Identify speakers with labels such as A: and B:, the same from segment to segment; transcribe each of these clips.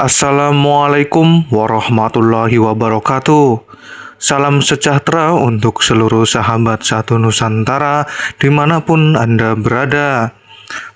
A: Assalamualaikum warahmatullahi wabarakatuh. Salam sejahtera untuk seluruh sahabat satu Nusantara dimanapun Anda berada.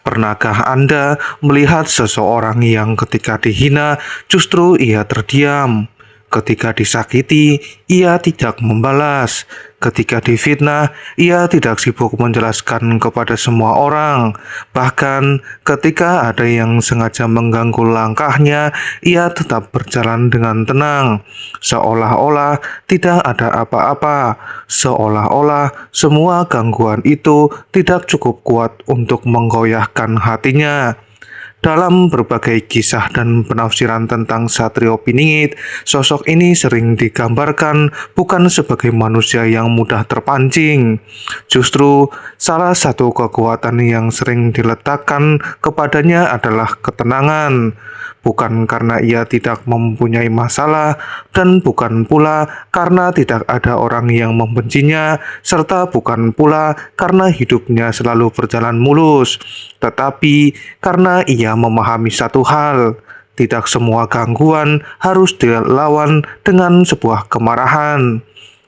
A: Pernahkah Anda melihat seseorang yang ketika dihina justru ia terdiam? Ketika disakiti, ia tidak membalas. Ketika difitnah, ia tidak sibuk menjelaskan kepada semua orang. Bahkan ketika ada yang sengaja mengganggu langkahnya, ia tetap berjalan dengan tenang. Seolah-olah tidak ada apa-apa. Seolah-olah semua gangguan itu tidak cukup kuat untuk menggoyahkan hatinya. Dalam berbagai kisah dan penafsiran tentang Satrio Piningit, sosok ini sering digambarkan bukan sebagai manusia yang mudah terpancing. Justru salah satu kekuatan yang sering diletakkan kepadanya adalah ketenangan. Bukan karena ia tidak mempunyai masalah, dan bukan pula karena tidak ada orang yang membencinya, serta bukan pula karena hidupnya selalu berjalan mulus, tetapi karena ia memahami satu hal: tidak semua gangguan harus dilawan dengan sebuah kemarahan.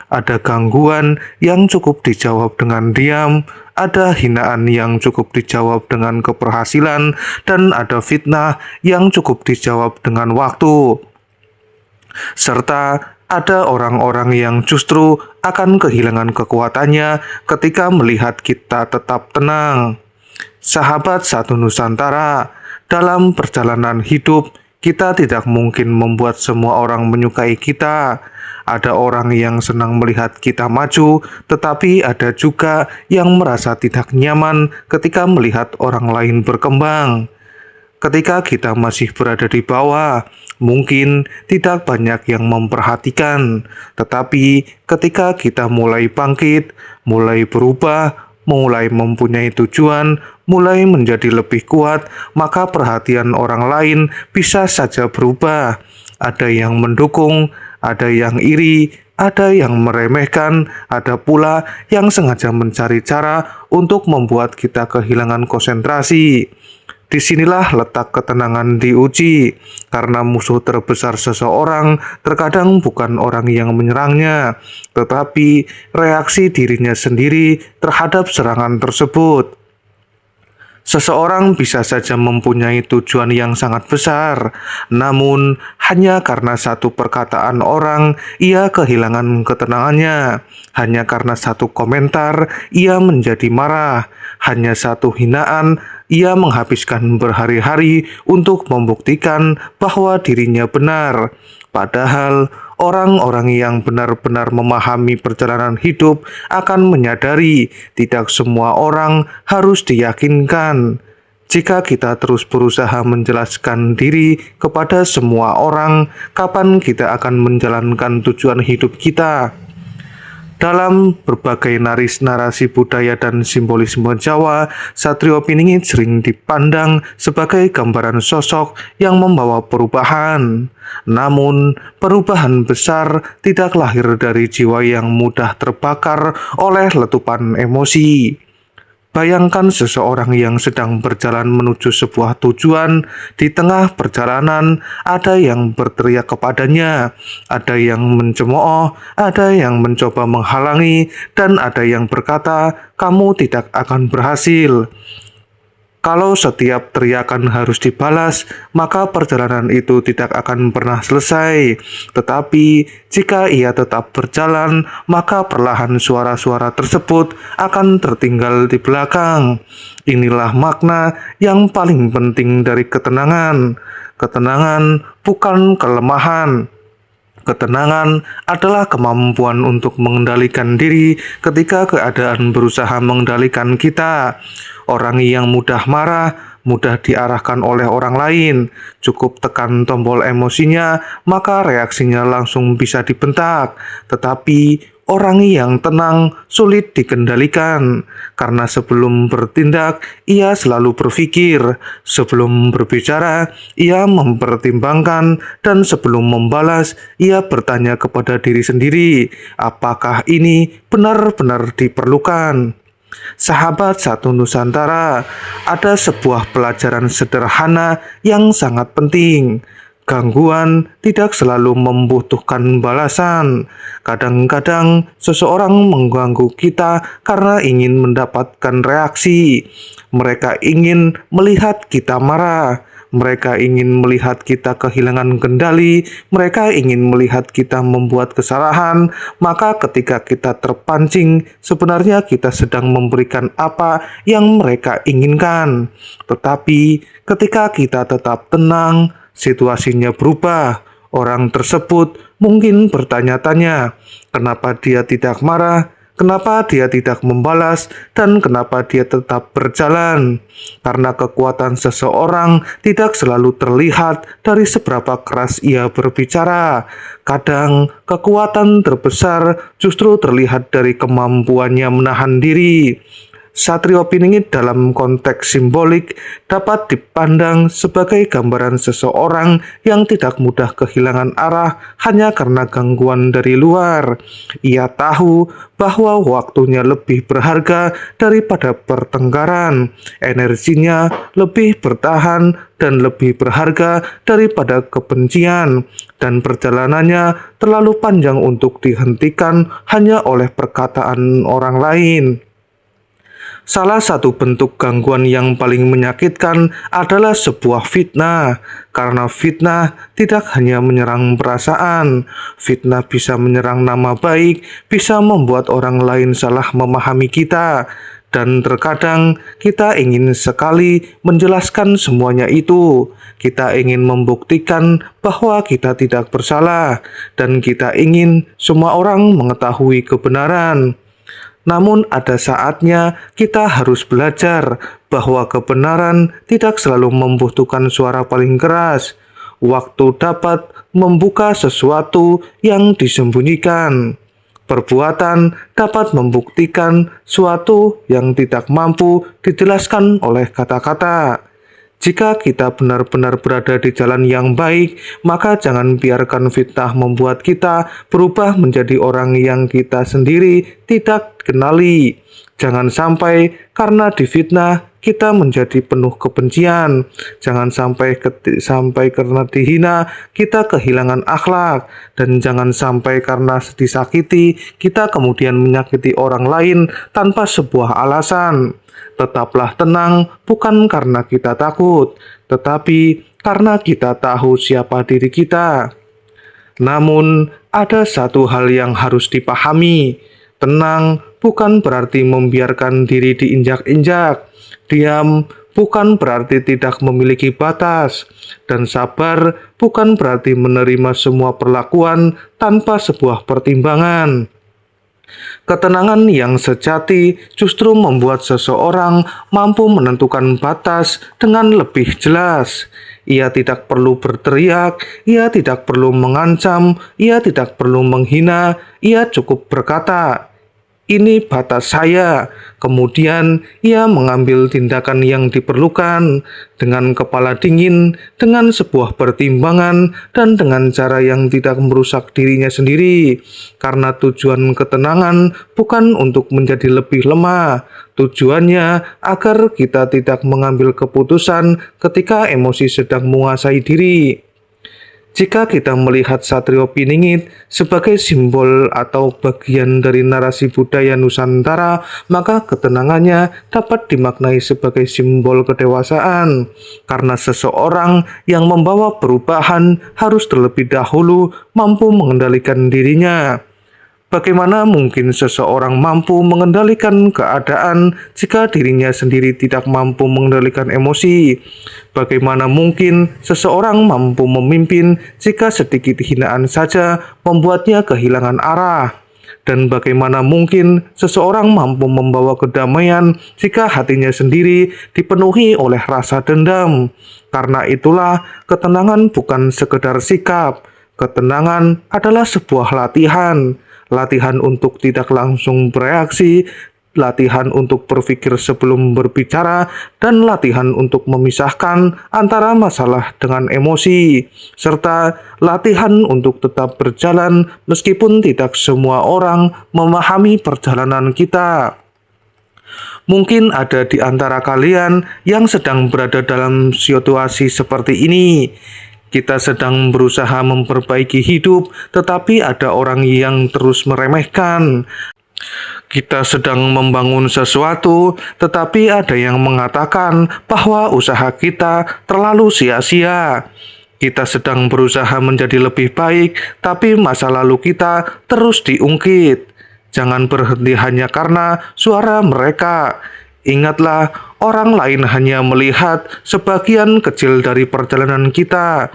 A: Ada gangguan yang cukup dijawab dengan diam, ada hinaan yang cukup dijawab dengan keberhasilan, dan ada fitnah yang cukup dijawab dengan waktu. Serta ada orang-orang yang justru akan kehilangan kekuatannya ketika melihat kita tetap tenang. Sahabat satu Nusantara, dalam perjalanan hidup, kita tidak mungkin membuat semua orang menyukai kita. Ada orang yang senang melihat kita maju, tetapi ada juga yang merasa tidak nyaman ketika melihat orang lain berkembang. Ketika kita masih berada di bawah, mungkin tidak banyak yang memperhatikan, tetapi ketika kita mulai bangkit, mulai berubah, mulai mempunyai tujuan, mulai menjadi lebih kuat, maka perhatian orang lain bisa saja berubah. Ada yang mendukung, ada yang iri, ada yang meremehkan, ada pula yang sengaja mencari cara untuk membuat kita kehilangan konsentrasi. Disinilah letak ketenangan diuji, karena musuh terbesar seseorang terkadang bukan orang yang menyerangnya, tetapi reaksi dirinya sendiri terhadap serangan tersebut. Seseorang bisa saja mempunyai tujuan yang sangat besar, namun hanya karena satu perkataan orang, ia kehilangan ketenangannya. Hanya karena satu komentar, ia menjadi marah. Hanya satu hinaan, ia menghabiskan berhari-hari untuk membuktikan bahwa dirinya benar. Padahal orang-orang yang benar-benar memahami perjalanan hidup akan menyadari tidak semua orang harus diyakinkan. Jika kita terus berusaha menjelaskan diri kepada semua orang, kapan kita akan menjalankan tujuan hidup kita? Dalam berbagai narasi budaya dan simbolisme Jawa, Satrio Piningit sering dipandang sebagai gambaran sosok yang membawa perubahan. Namun, perubahan besar tidak lahir dari jiwa yang mudah terbakar oleh letupan emosi. Bayangkan seseorang yang sedang berjalan menuju sebuah tujuan. Di tengah perjalanan, ada yang berteriak kepadanya, ada yang mencemooh, ada yang mencoba menghalangi, dan ada yang berkata, "Kamu tidak akan berhasil." Kalau setiap teriakan harus dibalas, maka perjalanan itu tidak akan pernah selesai. Tetapi, jika ia tetap berjalan, maka perlahan suara-suara tersebut akan tertinggal di belakang. Inilah makna yang paling penting dari ketenangan. Ketenangan bukan kelemahan. Ketenangan adalah kemampuan untuk mengendalikan diri ketika keadaan berusaha mengendalikan kita. Orang yang mudah marah, mudah diarahkan oleh orang lain. Cukup tekan tombol emosinya, maka reaksinya langsung bisa dibentak. Tetapi orang yang tenang sulit dikendalikan, karena sebelum bertindak, ia selalu berpikir. Sebelum berbicara, ia mempertimbangkan, dan sebelum membalas, ia bertanya kepada diri sendiri, apakah ini benar-benar diperlukan? Sahabat satu Nusantara, ada sebuah pelajaran sederhana yang sangat penting. Gangguan tidak selalu membutuhkan balasan. Kadang-kadang seseorang mengganggu kita karena ingin mendapatkan reaksi. Mereka ingin melihat kita marah. Mereka ingin melihat kita kehilangan kendali. Mereka ingin melihat kita membuat kesalahan. Maka ketika kita terpancing, sebenarnya kita sedang memberikan apa yang mereka inginkan. Tetapi ketika kita tetap tenang, situasinya berubah. Orang tersebut mungkin bertanya-tanya, kenapa dia tidak marah, kenapa dia tidak membalas, dan kenapa dia tetap berjalan. Karena kekuatan seseorang tidak selalu terlihat dari seberapa keras ia berbicara. Kadang kekuatan terbesar justru terlihat dari kemampuannya menahan diri. Satrio Piningit dalam konteks simbolik dapat dipandang sebagai gambaran seseorang yang tidak mudah kehilangan arah hanya karena gangguan dari luar. Ia tahu bahwa waktunya lebih berharga daripada pertengkaran, energinya lebih bertahan dan lebih berharga daripada kebencian, dan perjalanannya terlalu panjang untuk dihentikan hanya oleh perkataan orang lain. Salah satu bentuk gangguan yang paling menyakitkan adalah sebuah fitnah, karena fitnah tidak hanya menyerang perasaan, fitnah bisa menyerang nama baik, bisa membuat orang lain salah memahami kita, dan terkadang kita ingin sekali menjelaskan semuanya itu. Kita ingin membuktikan bahwa kita tidak bersalah, dan kita ingin semua orang mengetahui kebenaran. Namun ada saatnya kita harus belajar bahwa kebenaran tidak selalu membutuhkan suara paling keras. Waktu dapat membuka sesuatu yang disembunyikan. Perbuatan dapat membuktikan suatu yang tidak mampu dijelaskan oleh kata-kata. Jika kita benar-benar berada di jalan yang baik, maka jangan biarkan fitnah membuat kita berubah menjadi orang yang kita sendiri tidak kenali. Jangan sampai karena difitnah kita menjadi penuh kebencian. Jangan sampai karena dihina kita kehilangan akhlak, dan jangan sampai karena disakiti kita kemudian menyakiti orang lain tanpa sebuah alasan. Tetaplah tenang, bukan karena kita takut, tetapi karena kita tahu siapa diri kita. Namun, ada satu hal yang harus dipahami. Tenang bukan berarti membiarkan diri diinjak-injak. Diam bukan berarti tidak memiliki batas. Dan sabar bukan berarti menerima semua perlakuan tanpa sebuah pertimbangan. Ketenangan yang sejati justru membuat seseorang mampu menentukan batas dengan lebih jelas. Ia tidak perlu berteriak, ia tidak perlu mengancam, ia tidak perlu menghina, ia cukup berkata, "Ini batas saya." Kemudian ia mengambil tindakan yang diperlukan dengan kepala dingin, dengan sebuah pertimbangan, dan dengan cara yang tidak merusak dirinya sendiri. Karena tujuan ketenangan bukan untuk menjadi lebih lemah. Tujuannya agar kita tidak mengambil keputusan ketika emosi sedang menguasai diri. Jika kita melihat Satrio Piningit sebagai simbol atau bagian dari narasi budaya Nusantara, maka ketenangannya dapat dimaknai sebagai simbol kedewasaan. Karena seseorang yang membawa perubahan harus terlebih dahulu mampu mengendalikan dirinya. Bagaimana mungkin seseorang mampu mengendalikan keadaan jika dirinya sendiri tidak mampu mengendalikan emosi? Bagaimana mungkin seseorang mampu memimpin jika sedikit hinaan saja membuatnya kehilangan arah? Dan bagaimana mungkin seseorang mampu membawa kedamaian jika hatinya sendiri dipenuhi oleh rasa dendam? Karena itulah ketenangan bukan sekedar sikap. Ketenangan adalah sebuah latihan. Latihan untuk tidak langsung bereaksi, latihan untuk berpikir sebelum berbicara, dan latihan untuk memisahkan antara masalah dengan emosi, serta latihan untuk tetap berjalan meskipun tidak semua orang memahami perjalanan kita. Mungkin ada di antara kalian yang sedang berada dalam situasi seperti ini. Kita sedang berusaha memperbaiki hidup, tetapi ada orang yang terus meremehkan. Kita sedang membangun sesuatu, tetapi ada yang mengatakan bahwa usaha kita terlalu sia-sia. Kita sedang berusaha menjadi lebih baik, tapi masa lalu kita terus diungkit. Jangan berhenti hanya karena suara mereka. Ingatlah, orang lain hanya melihat sebagian kecil dari perjalanan kita.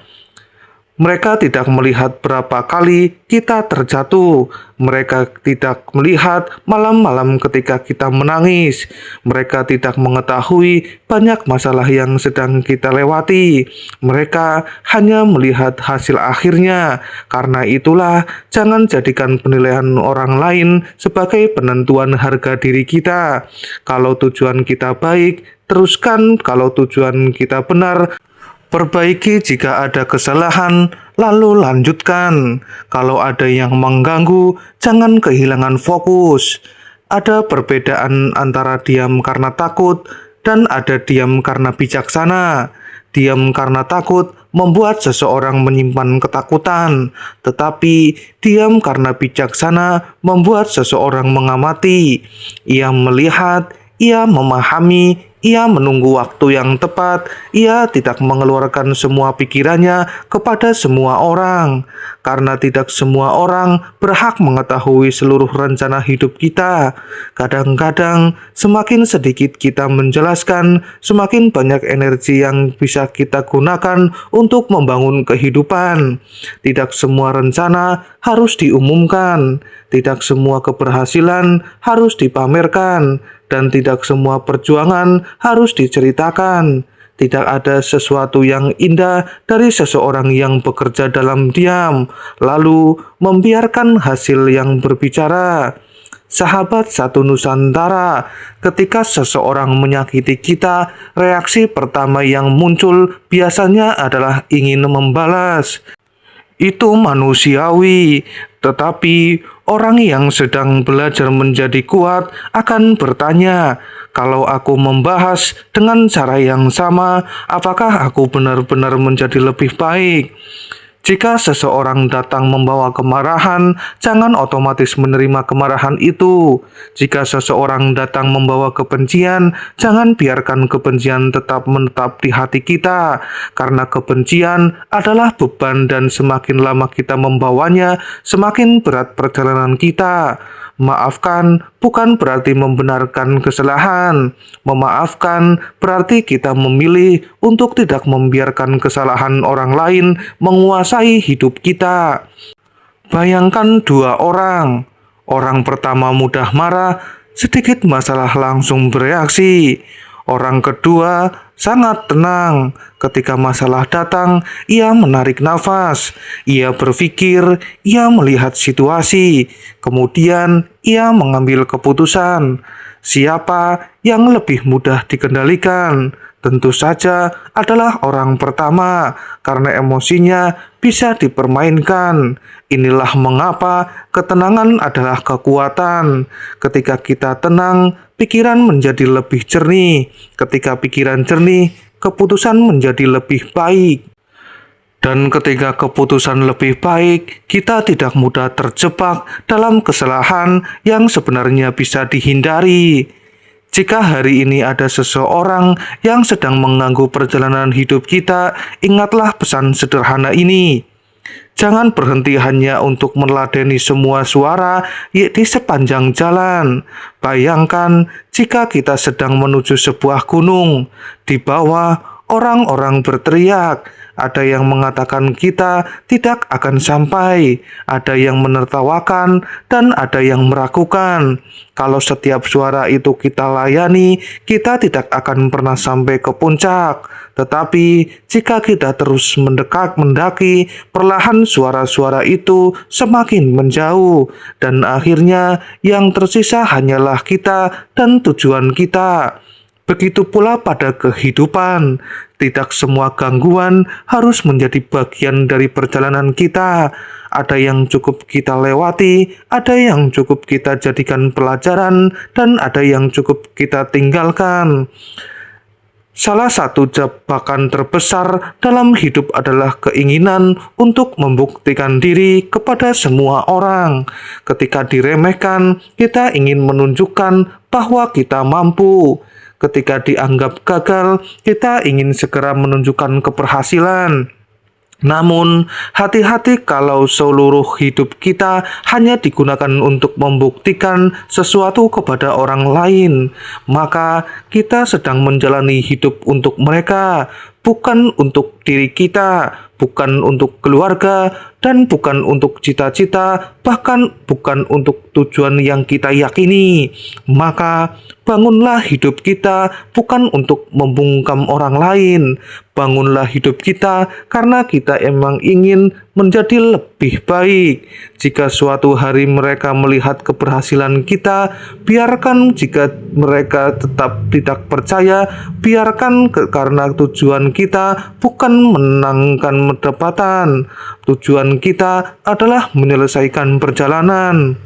A: Mereka tidak melihat berapa kali kita terjatuh. Mereka tidak melihat malam-malam ketika kita menangis. Mereka tidak mengetahui banyak masalah yang sedang kita lewati. Mereka hanya melihat hasil akhirnya. Karena itulah, jangan jadikan penilaian orang lain sebagai penentuan harga diri kita. Kalau tujuan kita baik, teruskan. Kalau tujuan kita benar, perbaiki. Jika ada kesalahan, lalu lanjutkan. Kalau ada yang mengganggu, jangan kehilangan fokus. Ada perbedaan antara diam karena takut dan ada diam karena bijaksana. Diam karena takut membuat seseorang menyimpan ketakutan, tetapi diam karena bijaksana membuat seseorang mengamati. Ia melihat, ia memahami, ia menunggu waktu yang tepat. Ia tidak mengeluarkan semua pikirannya kepada semua orang, karena tidak semua orang berhak mengetahui seluruh rencana hidup kita. Kadang-kadang, semakin sedikit kita menjelaskan, semakin banyak energi yang bisa kita gunakan untuk membangun kehidupan. Tidak semua rencana harus diumumkan, tidak semua keberhasilan harus dipamerkan, dan tidak semua perjuangan harus diceritakan. Tidak ada sesuatu yang indah dari seseorang yang bekerja dalam diam, lalu membiarkan hasil yang berbicara. Sahabat satu Nusantara, ketika seseorang menyakiti kita, reaksi pertama yang muncul biasanya adalah ingin membalas. Itu manusiawi, tetapi orang yang sedang belajar menjadi kuat akan bertanya, kalau aku membahas dengan cara yang sama, apakah aku benar-benar menjadi lebih baik? Jika seseorang datang membawa kemarahan, jangan otomatis menerima kemarahan itu. Jika seseorang datang membawa kebencian, jangan biarkan kebencian tetap menetap di hati kita, karena kebencian adalah beban dan semakin lama kita membawanya, semakin berat perjalanan kita. Maafkan bukan berarti membenarkan kesalahan. Memaafkan berarti kita memilih untuk tidak membiarkan kesalahan orang lain menguasai hidup kita. Bayangkan dua orang. Orang pertama mudah marah, sedikit masalah langsung bereaksi. Orang kedua sangat tenang. Ketika masalah datang, ia menarik nafas. Ia berpikir, ia melihat situasi. Kemudian, ia mengambil keputusan. Siapa yang lebih mudah dikendalikan? Tentu saja adalah orang pertama, karena emosinya bisa dipermainkan. Inilah mengapa ketenangan adalah kekuatan. Ketika kita tenang, pikiran menjadi lebih jernih. Ketika pikiran jernih, keputusan menjadi lebih baik. Dan ketika keputusan lebih baik, kita tidak mudah terjebak dalam kesalahan yang sebenarnya bisa dihindari. Jika hari ini ada seseorang yang sedang mengganggu perjalanan hidup kita, ingatlah pesan sederhana ini. Jangan berhenti hanya untuk meneladani semua suara di sepanjang jalan. Bayangkan jika kita sedang menuju sebuah gunung. Di bawah, orang-orang berteriak. Ada yang mengatakan kita tidak akan sampai, ada yang menertawakan, dan ada yang meragukan. Kalau setiap suara itu kita layani, kita tidak akan pernah sampai ke puncak. Tetapi jika kita terus mendaki, perlahan suara-suara itu semakin menjauh, dan akhirnya yang tersisa hanyalah kita dan tujuan kita. Begitu pula pada kehidupan, tidak semua gangguan harus menjadi bagian dari perjalanan kita. Ada yang cukup kita lewati, ada yang cukup kita jadikan pelajaran, dan ada yang cukup kita tinggalkan. Salah satu jebakan terbesar dalam hidup adalah keinginan untuk membuktikan diri kepada semua orang. Ketika diremehkan, kita ingin menunjukkan bahwa kita mampu. Ketika dianggap gagal, kita ingin segera menunjukkan keberhasilan. Namun, hati-hati kalau seluruh hidup kita hanya digunakan untuk membuktikan sesuatu kepada orang lain, maka kita sedang menjalani hidup untuk mereka, bukan untuk diri kita, bukan untuk keluarga, dan bukan untuk cita-cita, bahkan bukan untuk tujuan yang kita yakini. Maka, bangunlah hidup kita bukan untuk membungkam orang lain. Bangunlah hidup kita karena kita emang ingin menjadi lebih baik. Jika suatu hari mereka melihat keberhasilan kita, biarkan. Jika mereka tetap tidak percaya, biarkan, karena tujuan kita bukan menangkan pendapatan. Tujuan kita adalah menyelesaikan perjalanan.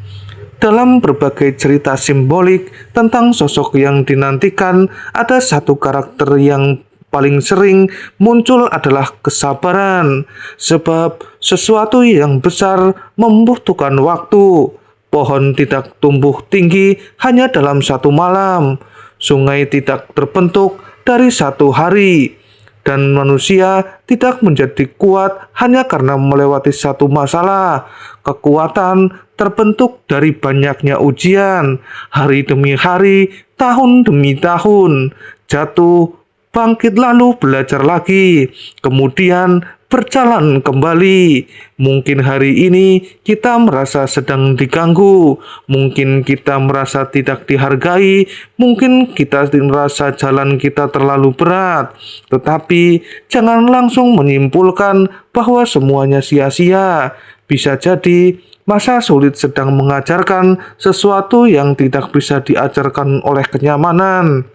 A: Dalam berbagai cerita simbolik tentang sosok yang dinantikan, ada satu karakter yang paling sering muncul adalah kesabaran, sebab sesuatu yang besar membutuhkan waktu. Pohon tidak tumbuh tinggi hanya dalam satu malam, sungai tidak terbentuk dari satu hari, dan manusia tidak menjadi kuat hanya karena melewati satu masalah. Kekuatan terbentuk dari banyaknya ujian, hari demi hari, tahun demi tahun, jatuh, bangkit lalu belajar lagi, kemudian berjalan kembali. Mungkin hari ini kita merasa sedang diganggu, mungkin kita merasa tidak dihargai, mungkin kita merasa jalan kita terlalu berat. Tetapi jangan langsung menyimpulkan bahwa semuanya sia-sia. Bisa jadi masa sulit sedang mengajarkan sesuatu yang tidak bisa diajarkan oleh kenyamanan.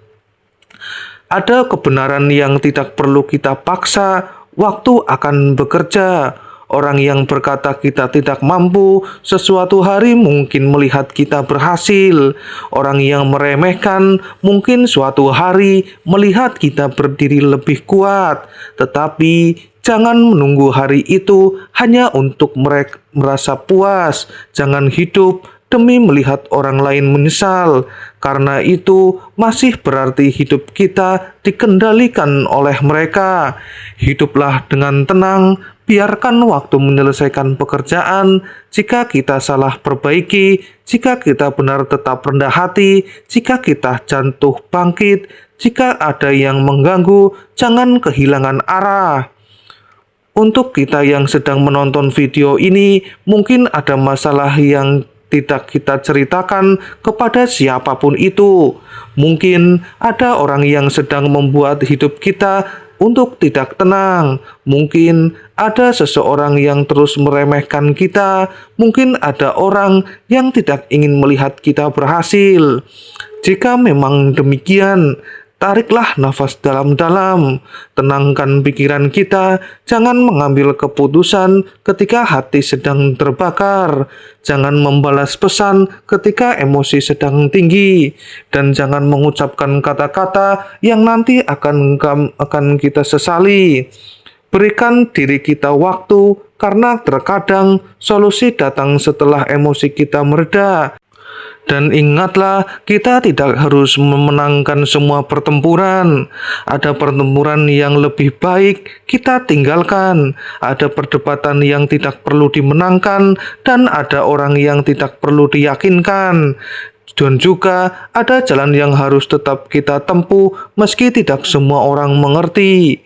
A: Ada kebenaran yang tidak perlu kita paksa, waktu akan bekerja. Orang yang berkata kita tidak mampu, sesuatu hari mungkin melihat kita berhasil. Orang yang meremehkan, mungkin suatu hari melihat kita berdiri lebih kuat. Tetapi jangan menunggu hari itu hanya untuk merasa puas. Jangan hidup demi melihat orang lain menyesal, karena itu masih berarti hidup kita dikendalikan oleh mereka. Hiduplah dengan tenang, biarkan waktu menyelesaikan pekerjaan. Jika kita salah, perbaiki. Jika kita benar, tetap rendah hati. Jika kita jatuh, bangkit. Jika ada yang mengganggu, jangan kehilangan arah. Untuk kita yang sedang menonton video ini, mungkin ada masalah yang tidak kita ceritakan kepada siapapun itu. Mungkin ada orang yang sedang membuat hidup kita untuk tidak tenang. Mungkin ada seseorang yang terus meremehkan kita. Mungkin ada orang yang tidak ingin melihat kita berhasil. Jika memang demikian, tariklah nafas dalam-dalam, tenangkan pikiran kita, jangan mengambil keputusan ketika hati sedang terbakar, jangan membalas pesan ketika emosi sedang tinggi, dan jangan mengucapkan kata-kata yang nanti akan kita sesali. Berikan diri kita waktu, karena terkadang solusi datang setelah emosi kita mereda. Dan ingatlah, kita tidak harus memenangkan semua pertempuran. Ada pertempuran yang lebih baik kita tinggalkan. Ada perdebatan yang tidak perlu dimenangkan, dan ada orang yang tidak perlu diyakinkan. Dan juga ada jalan yang harus tetap kita tempuh meski tidak semua orang mengerti.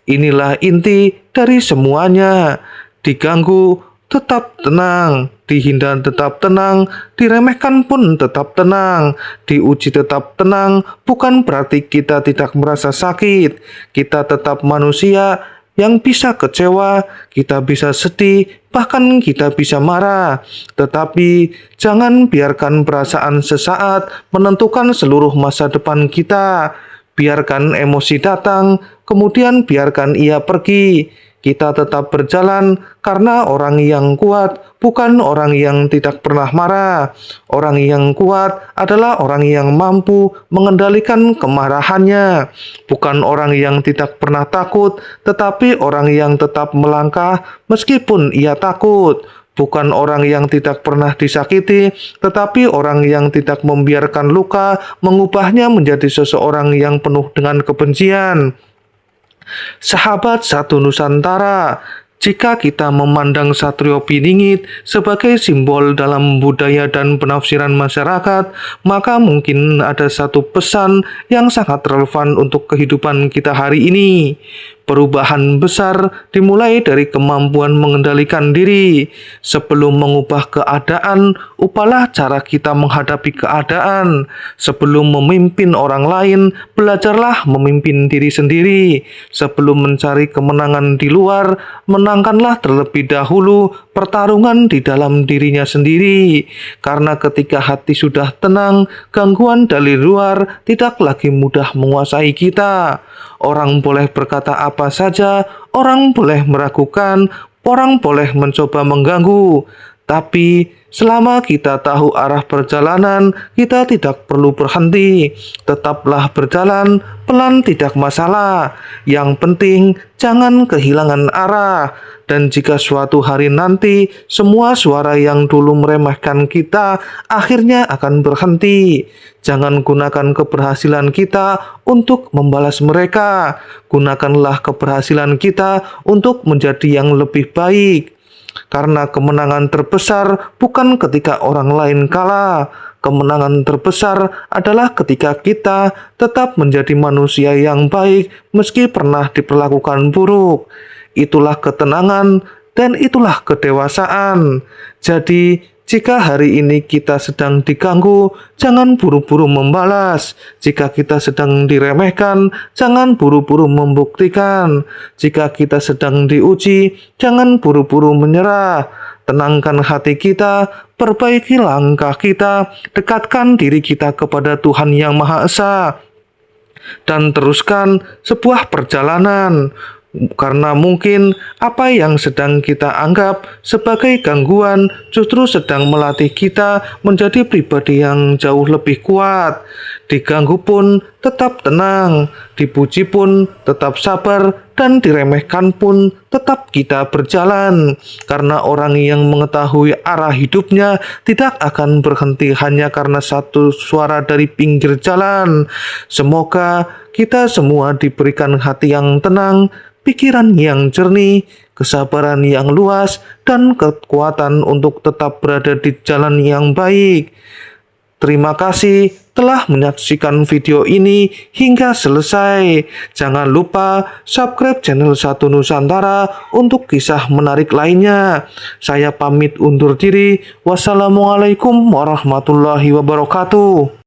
A: Inilah inti dari semuanya. Diganggu, tetap tenang. Dihina tetap tenang, diremehkan pun tetap tenang, diuji tetap tenang. Bukan berarti kita tidak merasa sakit. Kita tetap manusia yang bisa kecewa, kita bisa sedih, bahkan kita bisa marah. Tetapi jangan biarkan perasaan sesaat menentukan seluruh masa depan kita. Biarkan emosi datang, kemudian biarkan ia pergi. Kita tetap berjalan karena orang yang kuat bukan orang yang tidak pernah marah. Orang yang kuat adalah orang yang mampu mengendalikan kemarahannya, bukan orang yang tidak pernah takut, tetapi orang yang tetap melangkah meskipun ia takut. Bukan orang yang tidak pernah disakiti, tetapi orang yang tidak membiarkan luka mengubahnya menjadi seseorang yang penuh dengan kebencian. Sahabat satu Nusantara, jika kita memandang Satrio Piningit sebagai simbol dalam budaya dan penafsiran masyarakat, maka mungkin ada satu pesan yang sangat relevan untuk kehidupan kita hari ini. Perubahan besar dimulai dari kemampuan mengendalikan diri. Sebelum mengubah keadaan, ubahlah cara kita menghadapi keadaan. Sebelum memimpin orang lain, belajarlah memimpin diri sendiri. Sebelum mencari kemenangan di luar, menangkanlah terlebih dahulu pertarungan di dalam dirinya sendiri. Karena ketika hati sudah tenang, gangguan dari luar tidak lagi mudah menguasai kita. Orang boleh berkata apa saja, orang boleh meragukan, orang boleh mencoba mengganggu. Tapi selama kita tahu arah perjalanan, kita tidak perlu berhenti. Tetaplah berjalan, pelan tidak masalah. Yang penting jangan kehilangan arah. Dan jika suatu hari nanti semua suara yang dulu meremehkan kita akhirnya akan berhenti, jangan gunakan keberhasilan kita untuk membalas mereka. Gunakanlah keberhasilan kita untuk menjadi yang lebih baik. Karena kemenangan terbesar bukan ketika orang lain kalah. Kemenangan terbesar adalah ketika kita tetap menjadi manusia yang baik meski pernah diperlakukan buruk. Itulah ketenangan dan itulah kedewasaan. Jadi, jika hari ini kita sedang diganggu, jangan buru-buru membalas. Jika kita sedang diremehkan, jangan buru-buru membuktikan. Jika kita sedang diuji, jangan buru-buru menyerah. Tenangkan hati kita, perbaiki langkah kita, dekatkan diri kita kepada Tuhan Yang Maha Esa, dan teruskan sebuah perjalanan. Karena mungkin apa yang sedang kita anggap sebagai gangguan justru sedang melatih kita menjadi pribadi yang jauh lebih kuat. Diganggu pun tetap tenang, dipuji pun tetap sabar, dan diremehkan pun tetap kita berjalan. Karena orang yang mengetahui arah hidupnya tidak akan berhenti hanya karena satu suara dari pinggir jalan. Semoga kita semua diberikan hati yang tenang, pikiran yang jernih, kesabaran yang luas, dan kekuatan untuk tetap berada di jalan yang baik. Terima kasih telah menyaksikan video ini hingga selesai. Jangan lupa subscribe channel Satu Nusantara untuk kisah menarik lainnya. Saya pamit undur diri. Wassalamualaikum warahmatullahi wabarakatuh.